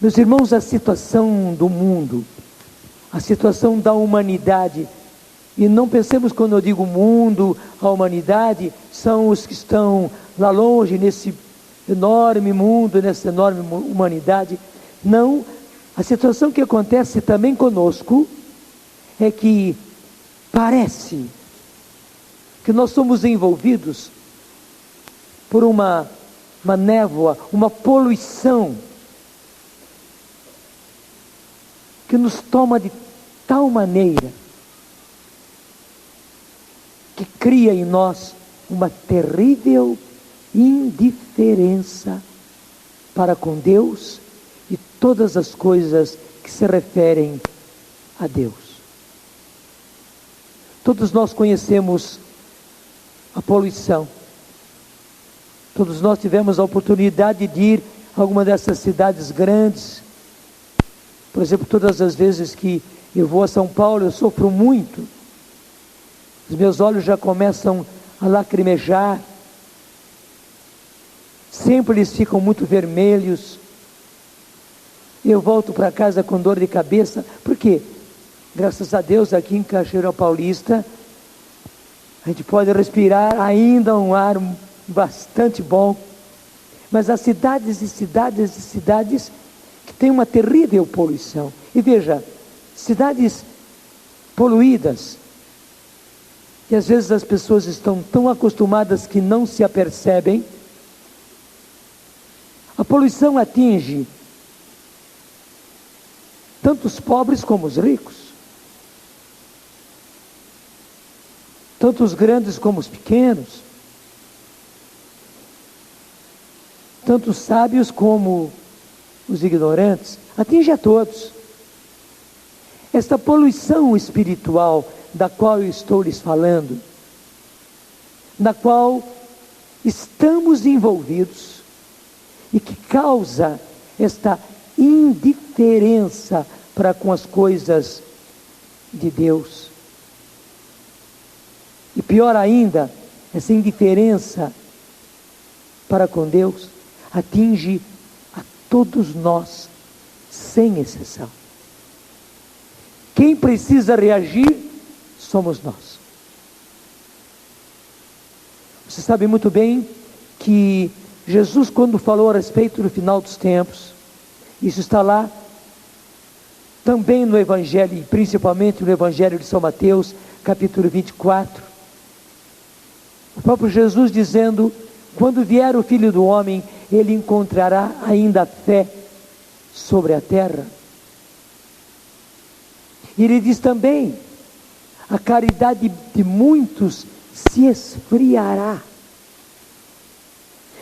Meus irmãos, a situação do mundo, a situação da humanidade, e não pensemos quando eu digo mundo, a humanidade, são os que estão lá longe, nesse enorme mundo, nessa enorme humanidade. Não, a situação que acontece também conosco é que parece que nós somos envolvidos por uma névoa, uma poluição, que nos toma de tal maneira, que cria em nós uma terrível indiferença para com Deus e todas as coisas que se referem a Deus. Todos nós conhecemos a poluição. Todos nós tivemos a oportunidade de ir a alguma dessas cidades grandes. Por exemplo, todas as vezes que eu vou a São Paulo, eu sofro muito. Os meus olhos já começam a lacrimejar. Sempre eles ficam muito vermelhos. Eu volto para casa com dor de cabeça. Por quê? Graças a Deus, aqui em Cachoeira Paulista, a gente pode respirar ainda um ar bastante bom. Mas há cidades e cidades e cidades que têm uma terrível poluição. E veja, cidades poluídas, que às vezes as pessoas estão tão acostumadas que não se apercebem. A poluição atinge tanto os pobres como os ricos, tanto os grandes como os pequenos, tanto os sábios como os ignorantes, atinge a todos. Esta poluição espiritual da qual eu estou lhes falando, na qual estamos envolvidos e que causa esta indiferença para com as coisas de Deus. E pior ainda, essa indiferença para com Deus atinge a todos nós, sem exceção. Quem precisa reagir somos nós. Você sabe muito bem que Jesus, quando falou a respeito do final dos tempos, isso está lá também no Evangelho, e principalmente no Evangelho de São Mateus, capítulo 24. O próprio Jesus dizendo: quando vier o Filho do Homem, ele encontrará ainda fé sobre a terra. E ele diz também: a caridade de muitos se esfriará,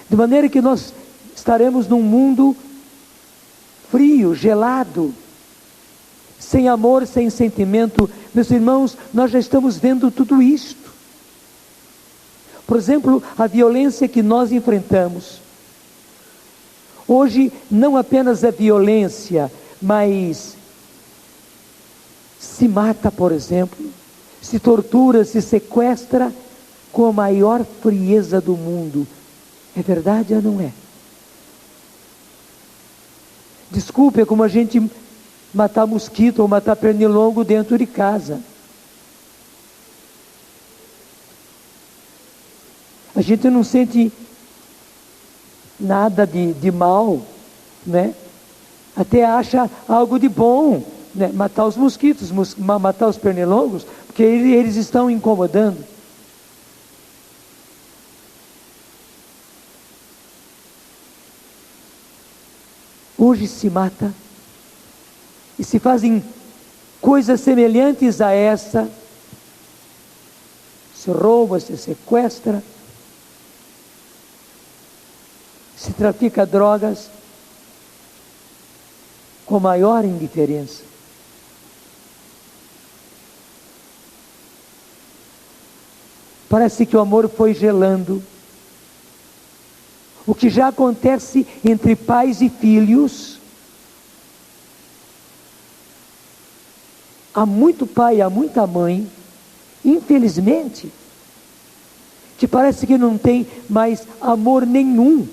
de maneira que nós estaremos num mundo frio, gelado, sem amor, sem sentimento. Meus irmãos, nós já estamos vendo tudo isto. Por exemplo, a violência que nós enfrentamos. Hoje, não apenas a violência, mas se mata, por exemplo, se tortura, se sequestra com a maior frieza do mundo. É verdade ou não é? Desculpe, é como a gente matar mosquito ou matar pernilongo dentro de casa. A gente não sente nada de mal, né? Até acha algo de bom, né? Matar os mosquitos, matar os pernilongos, porque eles estão incomodando. Hoje se mata e se fazem coisas semelhantes a essa, se rouba, se sequestra, se trafica drogas com maior indiferença. Parece que o amor foi gelando. O que já acontece entre pais e filhos. Há muito pai, há muita mãe, infelizmente, que parece que não tem mais amor nenhum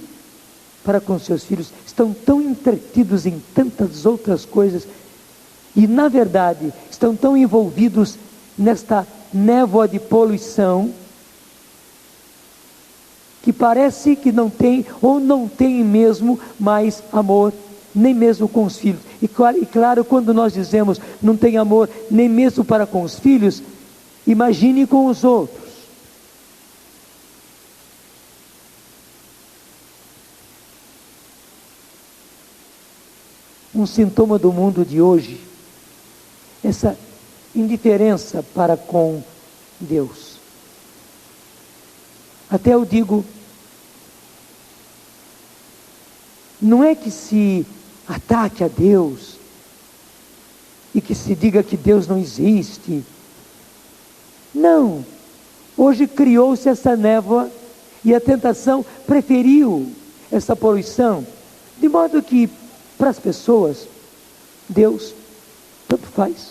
para com seus filhos, estão tão entretidos em tantas outras coisas, e na verdade estão tão envolvidos nesta névoa de poluição, que parece que não tem, ou não tem mesmo mais amor, nem mesmo com os filhos. E claro, quando nós dizemos não tem amor nem mesmo para com os filhos, imagine com os outros. Um sintoma do mundo de hoje, essa indiferença para com Deus. Até eu digo, não é que se ataque a Deus, e que se diga que Deus não existe. Não, hoje criou-se essa névoa, e a tentação preferiu essa poluição, de modo que, para as pessoas, Deus tanto faz,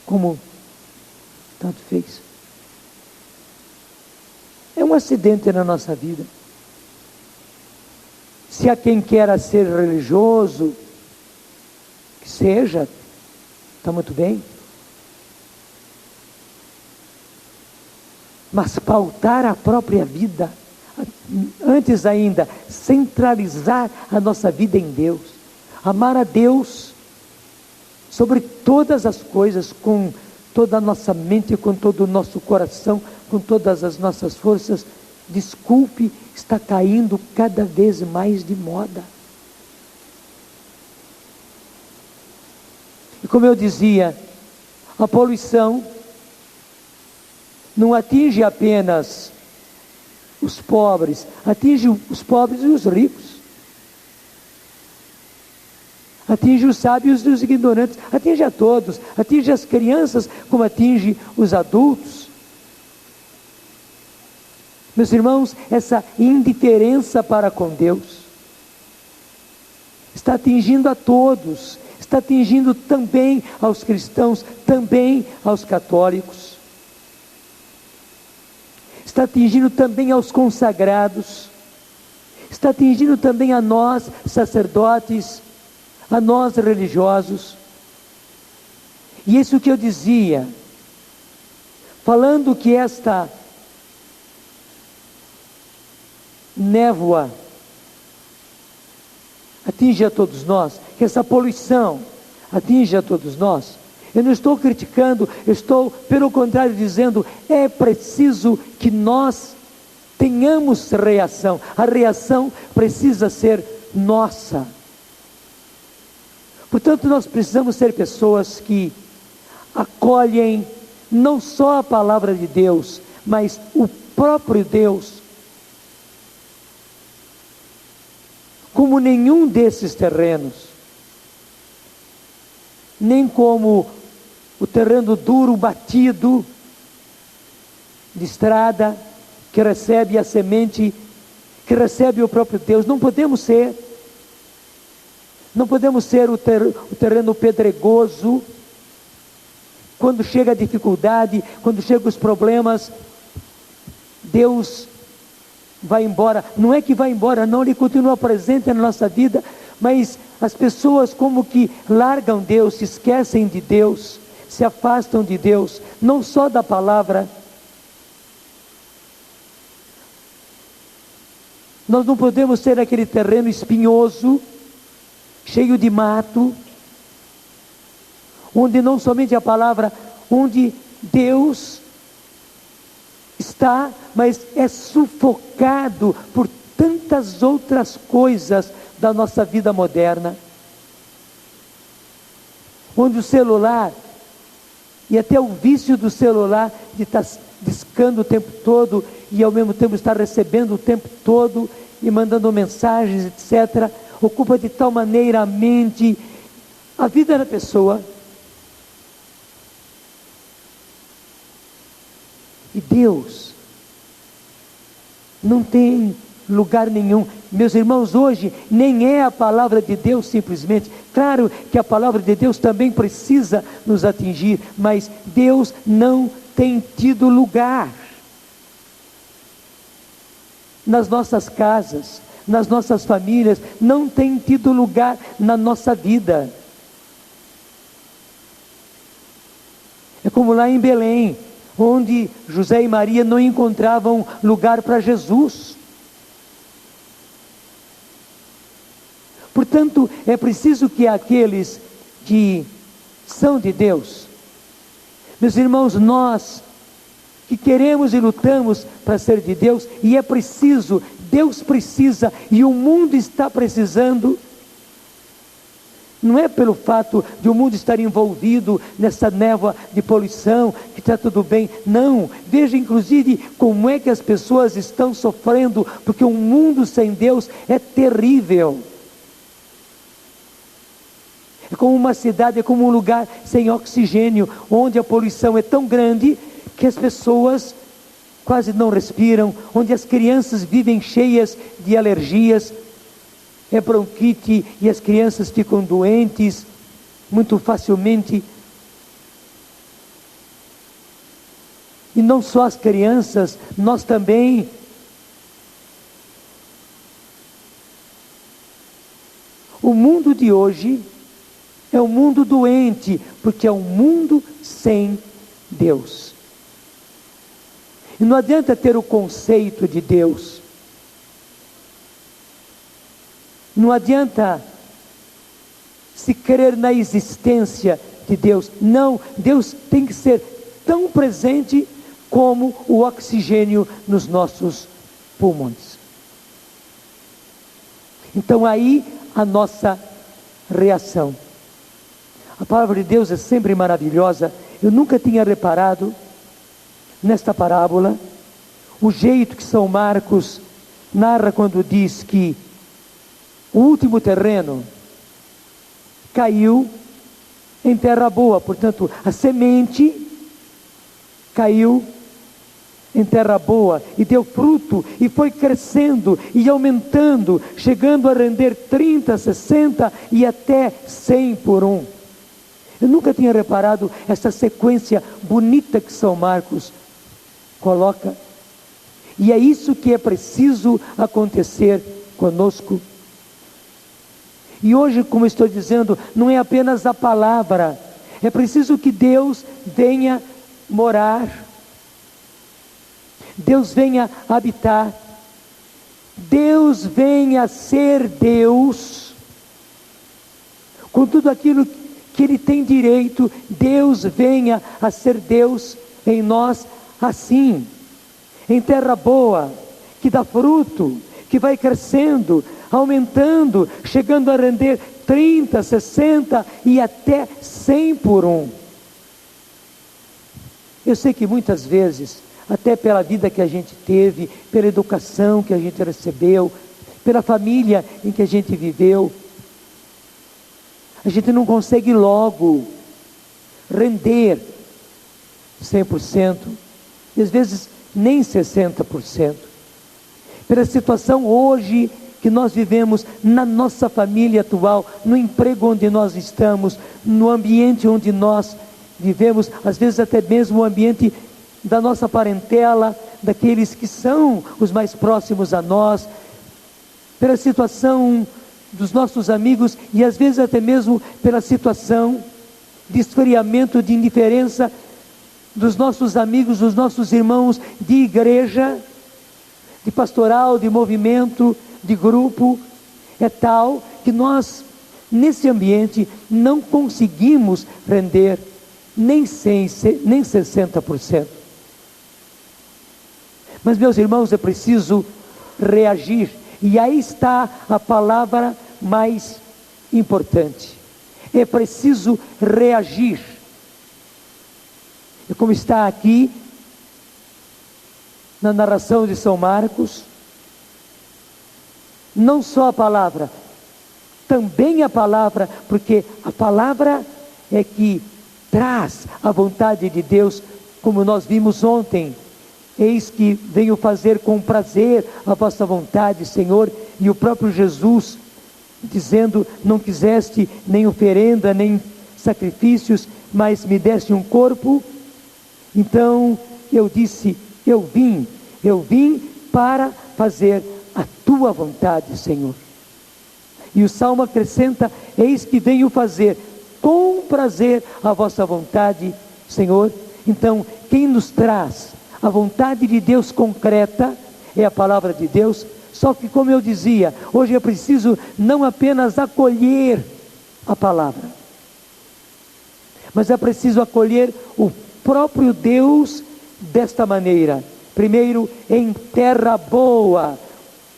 como tanto fez. É um acidente na nossa vida. Se há quem queira ser religioso, que seja, está muito bem. Mas pautar a própria vida, antes ainda, centralizar a nossa vida em Deus, amar a Deus sobre todas as coisas, com toda a nossa mente, com todo o nosso coração, com todas as nossas forças, desculpe, está caindo cada vez mais de moda. E como eu dizia, a poluição não atinge apenas os pobres, atinge os pobres e os ricos, atinge os sábios e os ignorantes, atinge a todos, atinge as crianças como atinge os adultos. Meus irmãos, essa indiferença para com Deus está atingindo a todos, está atingindo também aos cristãos, também aos católicos, está atingindo também aos consagrados, está atingindo também a nós, sacerdotes, a nós religiosos. E isso que eu dizia, falando que esta névoa atinge a todos nós, que essa poluição atinge a todos nós, eu não estou criticando, eu estou pelo contrário dizendo, é preciso que nós tenhamos reação, a reação precisa ser nossa. Portanto, nós precisamos ser pessoas que acolhem não só a palavra de Deus, mas o próprio Deus, como nenhum desses terrenos, nem como o terreno duro, batido, de estrada, que recebe a semente, que recebe o próprio Deus. Não podemos ser o terreno pedregoso. Quando chega a dificuldade, quando chegam os problemas, Deus vai embora. Não é que vai embora, não, Ele continua presente na nossa vida, mas as pessoas como que largam Deus, se esquecem de Deus, se afastam de Deus, não só da palavra. Nós não podemos ser aquele terreno espinhoso, cheio de mato, onde não somente a palavra, onde Deus está, mas é sufocado por tantas outras coisas da nossa vida moderna, onde o celular, e até o vício do celular, de estar discando o tempo todo, e ao mesmo tempo estar recebendo o tempo todo, e mandando mensagens, etc., ocupa de tal maneira a mente, a vida da pessoa. E Deus não tem lugar nenhum. Meus irmãos, hoje nem é a palavra de Deus simplesmente. Claro que a palavra de Deus também precisa nos atingir, mas Deus não tem tido lugar nas nossas casas, nas nossas famílias, não tem tido lugar na nossa vida. É como lá em Belém, onde José e Maria não encontravam lugar para Jesus. Portanto, é preciso que aqueles que são de Deus, meus irmãos, nós que queremos e lutamos para ser de Deus, e é preciso, Deus precisa, e o mundo está precisando, não é pelo fato de o mundo estar envolvido nessa névoa de poluição, que está tudo bem, não, veja inclusive como é que as pessoas estão sofrendo, porque um mundo sem Deus é terrível. É como uma cidade, é como um lugar sem oxigênio, onde a poluição é tão grande que as pessoas quase não respiram, onde as crianças vivem cheias de alergias, é bronquite e as crianças ficam doentes muito facilmente. E não só as crianças, nós também. O mundo de hoje é um mundo doente, porque é um mundo sem Deus. E não adianta ter o conceito de Deus, não adianta se crer na existência de Deus, não, Deus tem que ser tão presente como o oxigênio nos nossos pulmões. Então aí a nossa reação. A palavra de Deus é sempre maravilhosa. Eu nunca tinha reparado nesta parábola o jeito que São Marcos narra quando diz que o último terreno caiu em terra boa, portanto a semente caiu em terra boa e deu fruto e foi crescendo e aumentando, chegando a render 30, 60 e até 100 por um. Eu nunca tinha reparado essa sequência bonita que São Marcos coloca, e é isso que é preciso acontecer conosco. E hoje, como estou dizendo, não é apenas a palavra, é preciso que Deus venha morar, Deus venha habitar, Deus venha ser Deus, com tudo aquilo que Ele tem direito, Deus venha a ser Deus em nós, assim, em terra boa, que dá fruto, que vai crescendo, aumentando, chegando a render 30, 60 e até 100 por um. Eu sei que muitas vezes, até pela vida que a gente teve, pela educação que a gente recebeu, pela família em que a gente viveu, a gente não consegue logo render 100%, e às vezes nem 60%. Pela situação hoje que nós vivemos na nossa família atual, no emprego onde nós estamos, no ambiente onde nós vivemos, às vezes até mesmo o ambiente da nossa parentela, daqueles que são os mais próximos a nós, pela situação dos nossos amigos e às vezes até mesmo pela situação de esfriamento, de indiferença dos nossos amigos, dos nossos irmãos de igreja, de pastoral, de movimento, de grupo, é tal que nós, nesse ambiente, não conseguimos render nem 100, nem 60%. Mas, meus irmãos, é preciso reagir, e aí está a palavra mais importante. É preciso reagir. E como está aqui na narração de São Marcos, não só a palavra, também a palavra, porque a palavra é que traz a vontade de Deus, como nós vimos ontem. Eis que venho fazer com prazer a vossa vontade, Senhor, e o próprio Jesus dizendo: não quiseste nem oferenda, nem sacrifícios, mas me deste um corpo. Então eu disse: eu vim para fazer a tua vontade, Senhor. E o Salmo acrescenta: eis que venho fazer com prazer a vossa vontade, Senhor. Então, quem nos traz a vontade de Deus concreta é a palavra de Deus. Só que, como eu dizia, hoje é preciso não apenas acolher a palavra, mas é preciso acolher o próprio Deus desta maneira. Primeiro, em terra boa.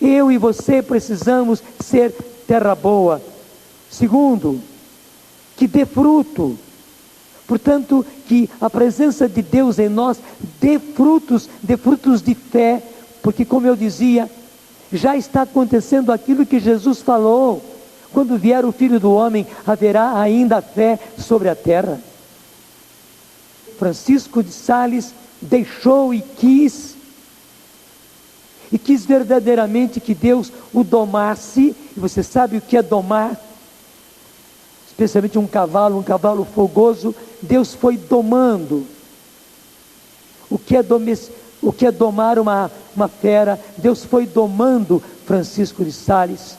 Eu e você precisamos ser terra boa. Segundo, que dê fruto. Portanto, que a presença de Deus em nós dê frutos de fé, porque, como eu dizia, já está acontecendo aquilo que Jesus falou: quando vier o Filho do Homem, haverá ainda fé sobre a terra. Francisco de Sales deixou e quis verdadeiramente que Deus o domasse. E você sabe o que é domar? Especialmente um cavalo fogoso. Deus foi domando. O que é domar uma fera? Deus foi domando Francisco de Sales.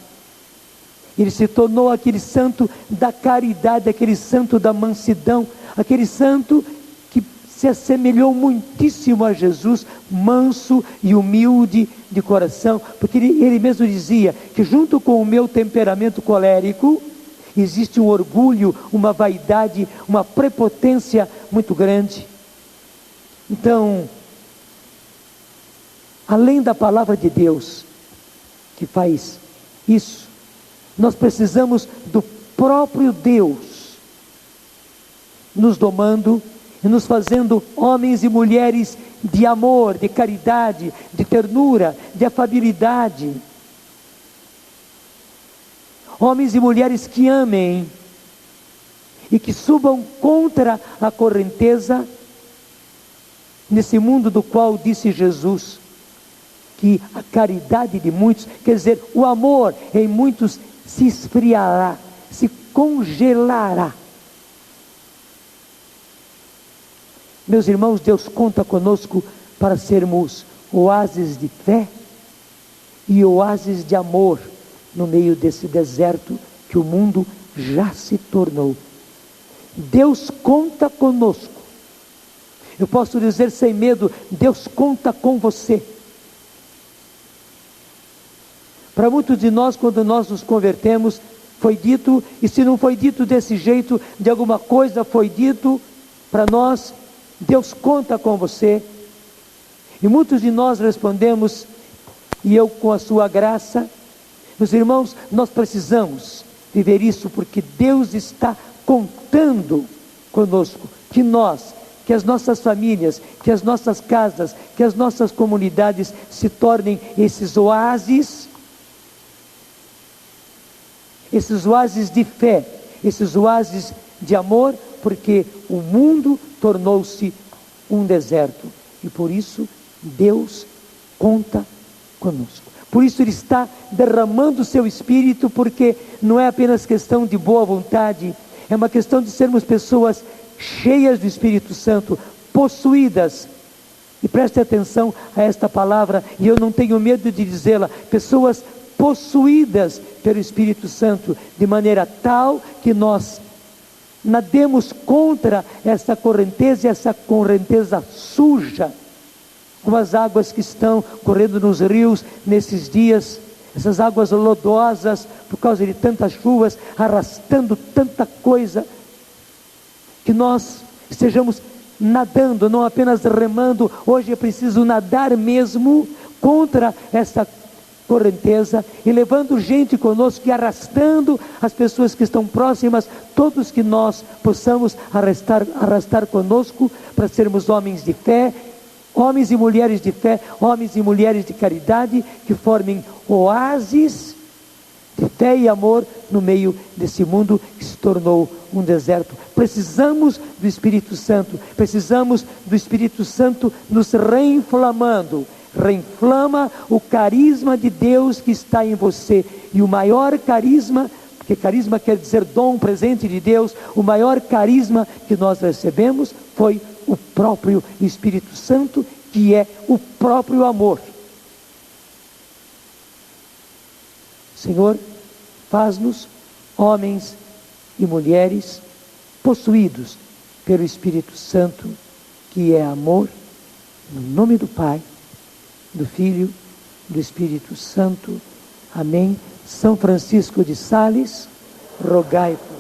Ele se tornou aquele santo da caridade, aquele santo da mansidão, aquele santo que se assemelhou muitíssimo a Jesus, manso e humilde de coração, porque ele mesmo dizia que junto com o meu temperamento colérico, existe um orgulho, uma vaidade, uma prepotência muito grande. Então, além da palavra de Deus, que faz isso, nós precisamos do próprio Deus nos domando e nos fazendo homens e mulheres de amor, de caridade, de ternura, de afabilidade. Homens e mulheres que amem e que subam contra a correnteza, nesse mundo do qual disse Jesus que a caridade de muitos, quer dizer, o amor em muitos se esfriará, se congelará. Meus irmãos, Deus conta conosco para sermos oásis de fé e oásis de amor no meio desse deserto que o mundo já se tornou. Deus conta conosco. Eu posso dizer sem medo: Deus conta com você. Para muitos de nós, quando nós nos convertemos, foi dito, e se não foi dito desse jeito, de alguma coisa foi dito para nós: Deus conta com você. E muitos de nós respondemos, e eu com a sua graça. Meus irmãos, nós precisamos viver isso, porque Deus está contando conosco, que as nossas famílias, que as nossas casas, que as nossas comunidades se tornem esses oásis de fé, esses oásis de amor, porque o mundo tornou-se um deserto, e por isso Deus conta conosco. Por isso Ele está derramando o seu Espírito, porque não é apenas questão de boa vontade, é uma questão de sermos pessoas cheias do Espírito Santo, possuídas. E preste atenção a esta palavra, e eu não tenho medo de dizê-la: pessoas possuídas pelo Espírito Santo, de maneira tal que nós nademos contra essa correnteza suja, como as águas que estão correndo nos rios nesses dias, essas águas lodosas, por causa de tantas chuvas, arrastando tanta coisa, que nós estejamos nadando, não apenas remando. Hoje é preciso nadar mesmo contra essa correnteza, e levando gente conosco, e arrastando as pessoas que estão próximas, todos que nós possamos arrastar conosco, para sermos homens de fé, homens e mulheres de fé, homens e mulheres de caridade, que formem oásis de fé e amor no meio desse mundo que se tornou um deserto. Precisamos do Espírito Santo, precisamos do Espírito Santo nos reinflamando. Reinflama o carisma de Deus que está em você, e o maior carisma, porque carisma quer dizer dom, presente de Deus, o maior carisma que nós recebemos foi o próprio Espírito Santo, que é o próprio amor. Senhor, faz-nos homens e mulheres possuídos pelo Espírito Santo, que é amor, no nome do Pai, do Filho, do Espírito Santo. Amém. São Francisco de Sales, rogai por